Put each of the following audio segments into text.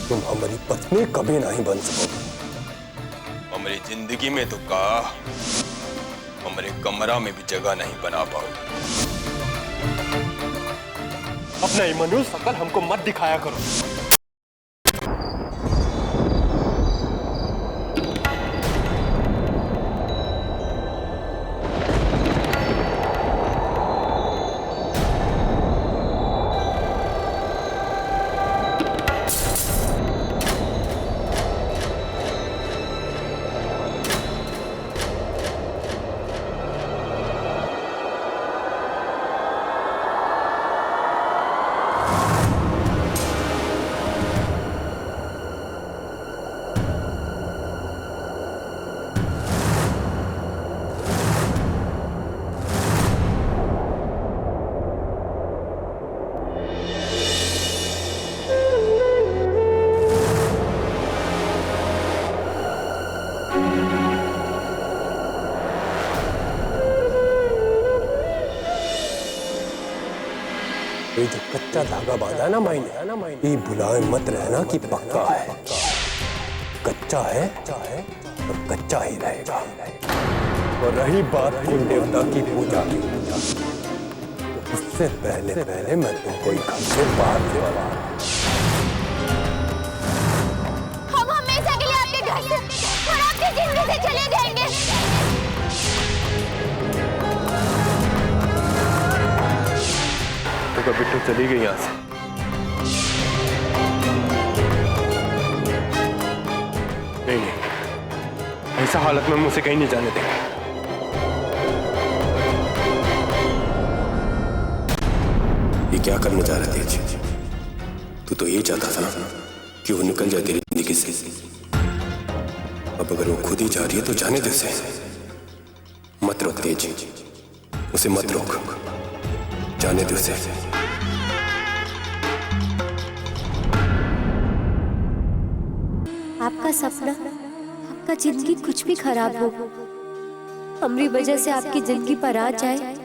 तुम हमारी पत्नी कभी नहीं बन सकोगे। हमारी जिंदगी में तो का हमारे कमरा में भी जगह नहीं बना पाओगे। अपना ये मनुष्य शकल हमको मत दिखाया करो। ये जो कच्चा धागा बांधा ना मायने, ये भुलाए मत रहना कि पक्का है। कच्चा है और कच्चा ही रहेगा। और रही बात कुल देवता की पूजा की, तो उससे पहले मैं तुमको घर से बाहर निकाला। हम हमेशा के लिए आपके घर से और आपकी जिंदगी से चले जाएंगे। तो बिट्टू चली गई यहाँ से। नहीं, ऐसा हालत में मुझसे कहीं नहीं जाने देंगे। ये क्या करने जा रहे थे? तू तो ये चाहता था कि वो निकल जाए तेरी जिंदगी से। अब अगर वो खुद ही जा रही है तो जाने दे उसे। मत रोक तेज, उसे मत रोक, जाने दे उसे। आपका सपना, आपका जिंदगी कुछ भी खराब हो, हमारी वजह से आपकी जिंदगी पर आ जाए,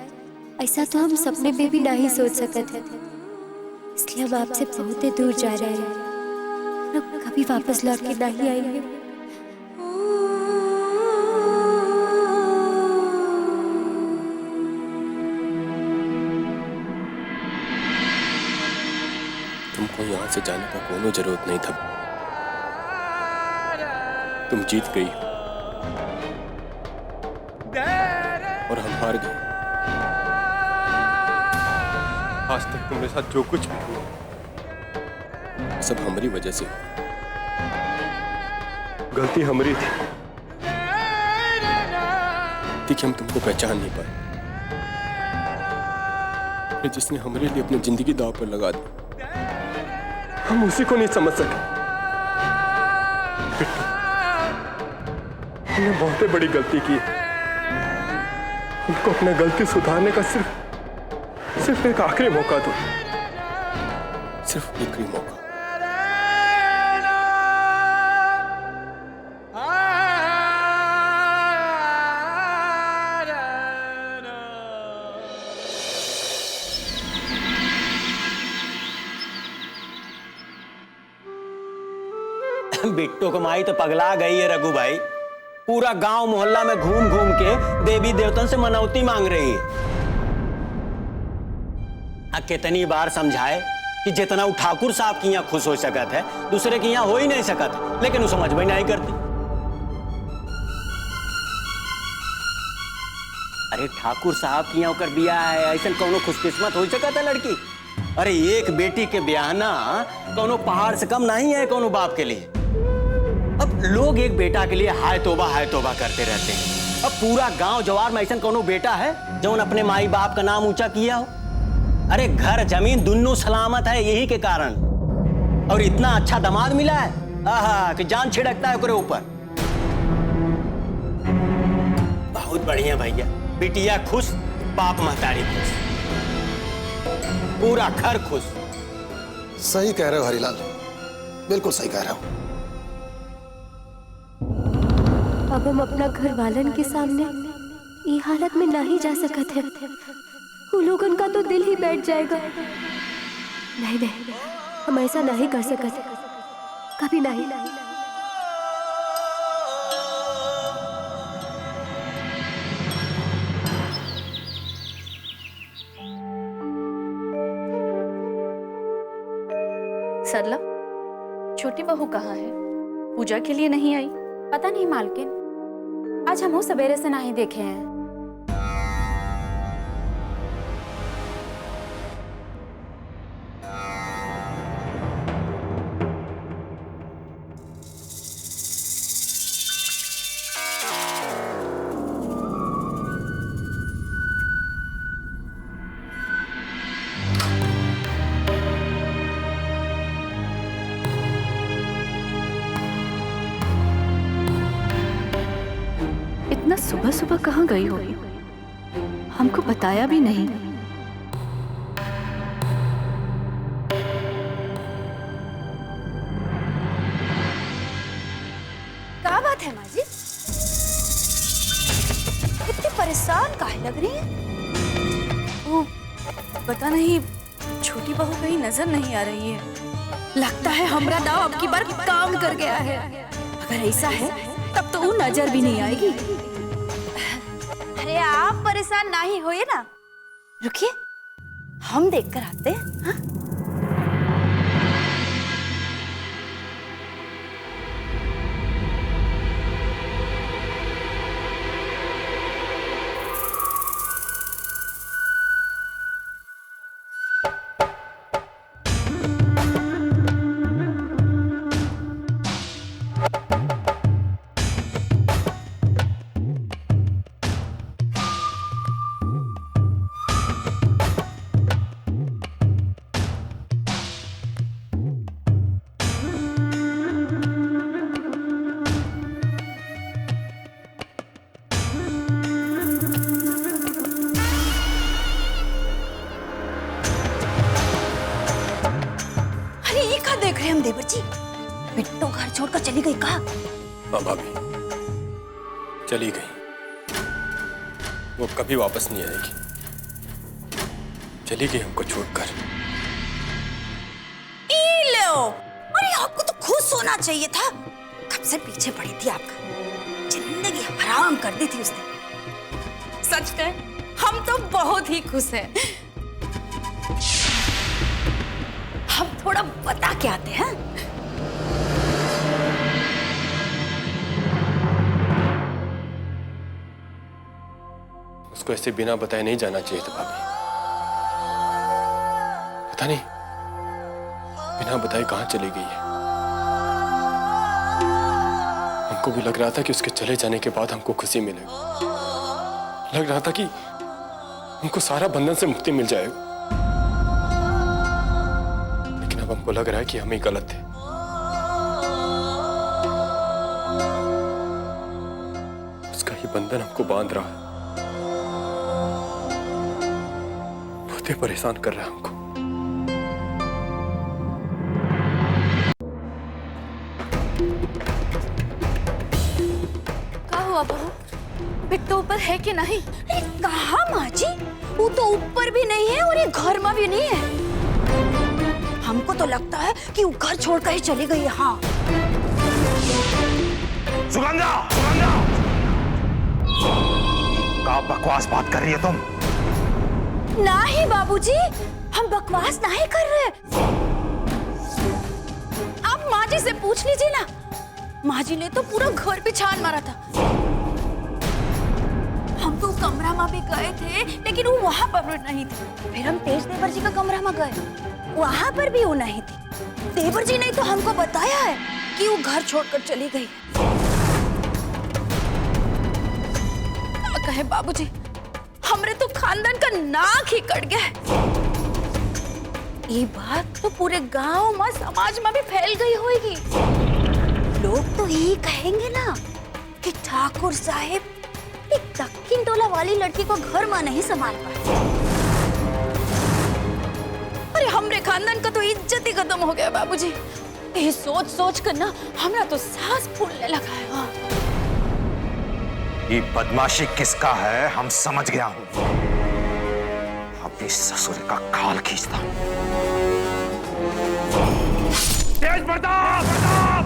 ऐसा तो हम सपने में भी नहीं सोच सकते थे। इसलिए हम आपसे बहुत ही दूर जा रहे हैं, हम कभी वापस लौट के नहीं आएंगे। तुमको यहाँ से जाने का कोई जरूरत नहीं था। तुम जीत गई और हम हार गए। आज तक तुम्हारे साथ जो कुछ भी हुआ सब हमारी वजह से। गलती हमारी थी कि हम तुमको पहचान नहीं पाए। जिसने हमारे लिए अपनी जिंदगी दांव पर लगा दी, हम उसी को नहीं समझ सके। हमने बहुत बड़ी गलती की। उनको अपना गलती सुधारने का सिर्फ एक आखिरी मौका दो। सिर्फ एक ही मौका। बिट्टू कमाई तो पगला गई है रघु भाई। पूरा गांव मोहल्ला में घूम घूम के देवी देवतन से मनौती मांग रही है। कितनी बार समझाए कि जितना वो ठाकुर साहब की यहाँ खुश हो सकत है, दूसरे की यहाँ हो ही नहीं सकत, लेकिन वो समझ में नहीं करती। अरे ठाकुर साहब की यहाँ कर बिया है, ऐसा कौनो खुशकिस्मत हो सकत है लड़की? अरे एक बेटी के ब्याहना कौनो पहाड़ से कम नहीं है कौनो बाप के लिए। अब लोग एक बेटा के लिए हाय तौबा करते रहते हैं। अब पूरा गांव जवार में ऐसा कौनो बेटा है जो अपने माई बाप का नाम ऊंचा किया हो? अरे घर जमीन दोनों सलामत है यही के कारण, और इतना अच्छा दामाद मिला है आहा कि जान छिड़कता है उसके ऊपर। बहुत बढ़िया भैया, बिटिया खुश, बाप महतारी खुश, पूरा घर खुश। सही कह रहे हो हरिलाल, बिल्कुल सही कह रहे हो। अब हम अपना घर वालन के सामने ये हालत में नहीं जा सकते हैं। वो लोगन का तो दिल ही बैठ जाएगा। नहीं, हम ऐसा नहीं कर सकते। कभी नहीं। सरला, छोटी बहू कहाँ है? पूजा के लिए नहीं आई? पता नहीं मालकिन, आज हम सवेरे से नहीं देखे हैं। इतना सुबह सुबह कहाँ गई होगी? हमको बताया भी नहीं। क्या बात है माँ जी? कितनी परेशान काहे लग रही है? वो पता नहीं, छोटी बहू कहीं नजर नहीं आ रही है। लगता है हमरा दाव अब की बार काम कर गया है। अगर ऐसा है तब तो वो नजर भी नहीं आएगी। अरे आप परेशान नहीं होइए ना, रुकिए हम देख कर आते हैं। हाँ? हम देवर जी, बिट्टो घर छोड़कर चली गई कहा? हाँ भाभी, चली गई। वो कभी वापस नहीं आएगी। चली गई हमको छोड़कर। लो, अरे आपको तो खुश होना चाहिए था। कब से पीछे पड़ी थी आपका, जिंदगी हराम कर दी थी उसने। सच कहे, हम तो बहुत ही खुश हैं। हम थोड़ा बता के आते हैं। उसको ऐसे बिना बताए नहीं जाना चाहिए था भाभी। पता नहीं बिना बताए कहां चली गई है। हमको भी लग रहा था कि उसके चले जाने के बाद हमको खुशी मिलेगी। लग रहा था कि हमको सारा बंधन से मुक्ति मिल जाएगी। हमको लग रहा है कि हम ही गलत थे। उसका ही बंधन हमको बांध रहा है, बहुत ही परेशान कर रहा है हमको। क्या हुआ बहू? बिट्टू ऊपर है कि नहीं? कहा माँ जी? वो तो ऊपर भी नहीं है और ये घर में भी नहीं है। हमको तो लगता है कि वो घर छोड़कर ही चली गई है। हाँ। सुगंधा, सुगंधा! क्या बकवास बात कर रही है तुम? नहीं बाबूजी, हम बकवास नहीं कर रहे। आप माँ जी से पूछ लीजिए ना। माँ जी ने तो पूरा घर पे छान मारा था। हम तो कमरा में भी गए थे, लेकिन वो वहां पर नहीं थे। फिर हम तेज देवर जी का कमरा में गए, वहां पर भी वो नहीं थी। देवर जी ने तो हमको बताया है कि वो घर छोड़कर चली गई। क्या कहे बाबूजी, हमरे तो खानदान का नाक ही कट गया है। ये बात तो पूरे गांव में, समाज में भी फैल गई होगी। लोग तो यही कहेंगे ना कि ठाकुर साहब एक दक्षिण टोला वाली लड़की को घर में नहीं संभाल पाए। अरे हमरे खानदान का तो इज्जत ही खत्म हो गया बाबूजी। ये सोच सोच कर ना हमरा तो सांस फूलने लगा है। हाँ। ये बदमाशी किसका है हम समझ गया हूं। अभी ससुर का खाल खींचता हूं। तेज प्रताप!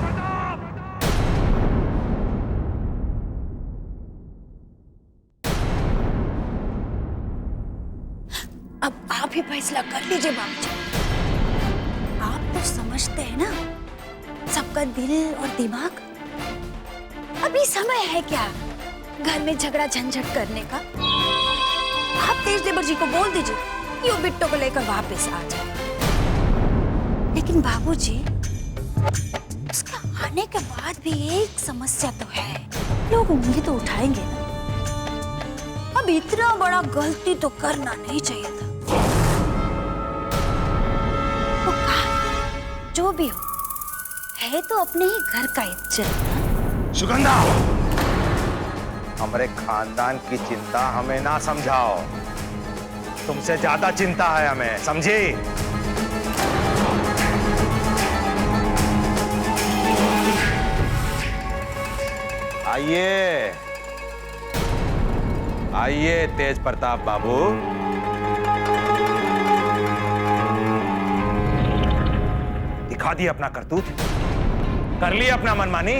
भी फैसला कर लीजिए बाबूजी। आप तो समझते हैं ना सबका दिल और दिमाग। अभी समय है क्या घर में झगड़ा झंझट करने का? आप तेज देवर जी को बोल दीजिए कि वो बिट्टो को लेकर वापस आ जाए। लेकिन बाबूजी, उसके आने के बाद भी एक समस्या तो है, लोग उंगली तो उठाएंगे ना। अब इतना बड़ा गलती तो करना नहीं चाहिए था। वो कहा, जो भी हो, है तो अपने ही घर का इज्जत। सुगंधा, हमारे खानदान की चिंता हमें ना समझाओ। तुमसे ज्यादा चिंता है हमें, समझी? आइए आइए तेज प्रताप बाबू। दिखा दी अपना करतूत, कर ली अपना मनमानी।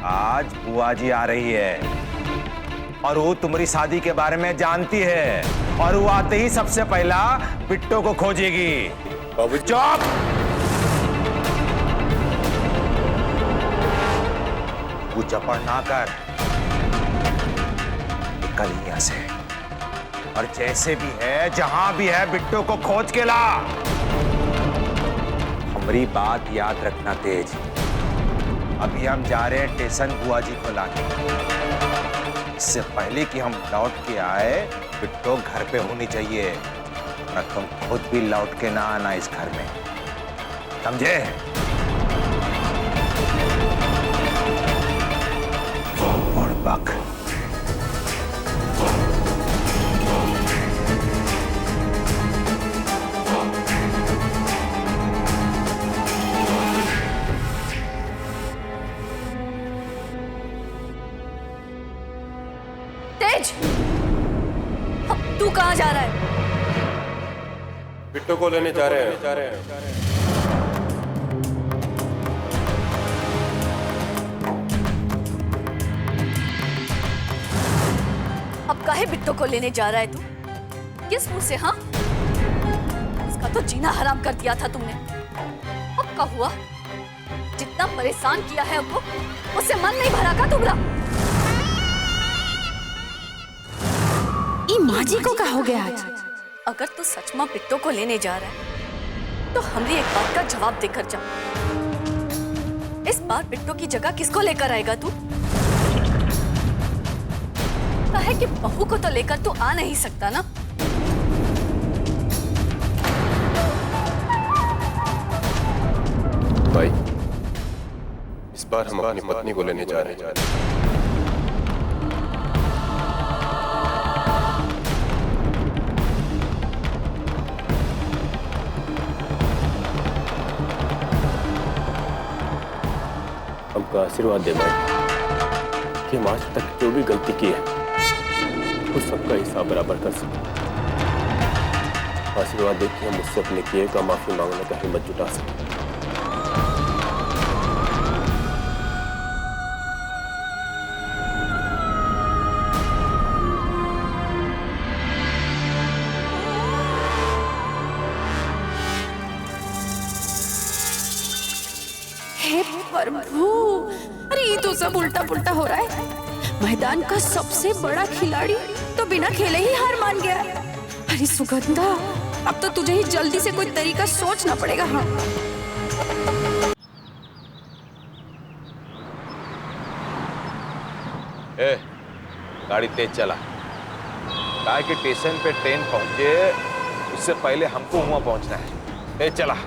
आज बुआ जी आ रही है और वो तुम्हारी शादी के बारे में जानती है और वो आते ही सबसे पहला बिट्टो को खोजेगी। बाबू चुप! वो चपड़ ना कर, निकल यहां से और जैसे भी है जहां भी है बिट्टो को खोज के ला। हमारी बात याद रखना तेज, अभी हम जा रहे हैं स्टेशन बुआ जी को लाने। इससे पहले कि हम लौट के आए बिट्टो घर पे होनी चाहिए, न तुम खुद भी लौट के ना आना इस घर में, समझे? और बक तू कहाँ जा रहा है? बिट्टो को लेने जा रहे हैं। अब काहे बिट्टो को लेने जा रहा है तू? किस मुंह से? हाँ, उसका तो जीना हराम कर दिया था तुमने। अब क्या हुआ? जितना परेशान किया है उसको, उससे मन नहीं भरा का तुम्हारा? माँ जी को क्या हो गया आज? अगर तू सच में बिट्टो को लेने जा रहा है तो हमरी एक बात का जवाब देकर जा। इस बार बिट्टो की जगह किसको लेकर आएगा तू? कहे कि बहू को तो लेकर तू आ नहीं सकता ना। भाई, इस बार हम अपनी पत्नी को लेने जा रहे हैं। हमको आशीर्वाद दे भाई कि हम आज तक जो भी गलती की है वो सबका हिसाब बराबर कर सके। आशीर्वाद दे कि हम मुझसे अपने किए का माफी मांगने का हिम्मत जुटा सके। प्रभु, अरे ये तो सब उल्टा पुल्टा हो रहा है। मैदान का सबसे बड़ा खिलाड़ी तो बिना खेले ही हार मान गया। अरे सुगंधा, अब तो तुझे ही जल्दी से कोई तरीका सोचना पड़ेगा। हाँ, गाड़ी तेज चला, कहा कि स्टेशन पे ट्रेन पहुंचे उससे पहले हमको वहां पहुंचना है। तेज चला।